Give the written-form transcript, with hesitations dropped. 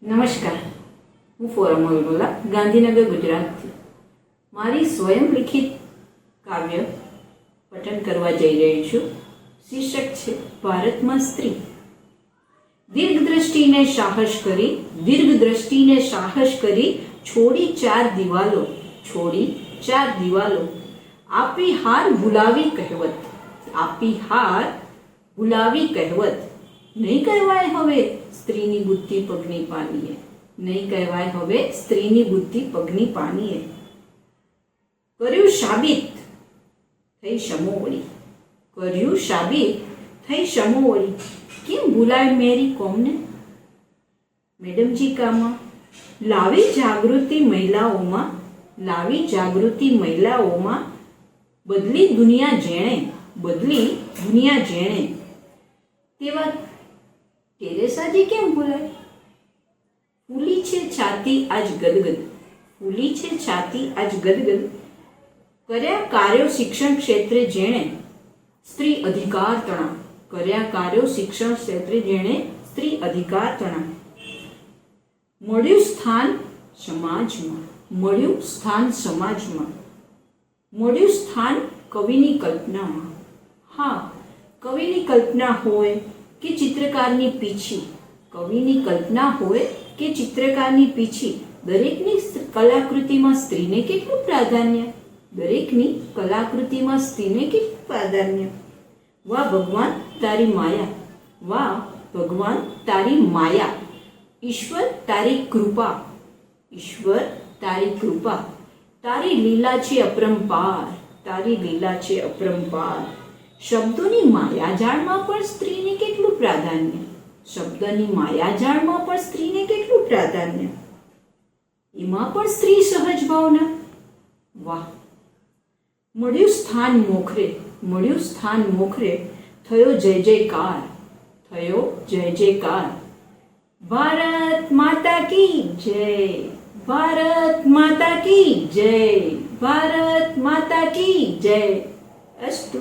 નમસ્કાર, હું ફોરમ મોયુરોલા ગાંધીનગર ગુજરાતથી મારી સ્વયં લિખિત કાવ્ય પઠન કરવા જઈ રહી છું. શીર્ષક છે ભારતમાં સ્ત્રી. દીર્ઘદ્રષ્ટિને સાહસ કરી છોડી ચાર દિવાલો આપી હાર ભૂલાવી કહેવત નહીં કહેવાય હવે સ્ત્રીની બુદ્ધિ પગની પાનીએ. નહીં કહેવાય હવે સ્ત્રીની બુદ્ધિ પગની પાનીએ. કર્યું સાબિત થઈ સમોવડી. કેમ ભૂલાય મેરી કોમને? મેડમજી કામા લાવી જાગૃતિ મહિલાઓમાં બદલી દુનિયા જેણે તેવા ટેરેસાજી કેમ ભૂલાય? ફૂલી છે છાતી આજ ગદગદ. કર્યા કાર્યો શિક્ષણ ક્ષેત્રે જેણે સ્ત્રી અધિકાર તણા. મળ્યું સ્થાન સમાજમાં. મળ્યું સ્થાન કવિની કલ્પનામાં. હા, કવિની કલ્પના હોય કે ચિત્રકારની પીછી, દરેકની કલાકૃતિમાં સ્ત્રીને કેટલું પ્રાધાન્ય. વાહ ભગવાન તારી માયા, ઈશ્વર તારી કૃપા, તારી લીલા છે અપરંપાર. શબ્દોની માયાજાળમાં પણ સ્ત્રીને કેટલું પ્રાધાન્ય. એમાં પણ સ્ત્રી સહજ ભાવના. વાહ, મળ્યું સ્થાન મોખરે થયો જય જયકાર. ભારત માતા કી જય. અસ્તુ.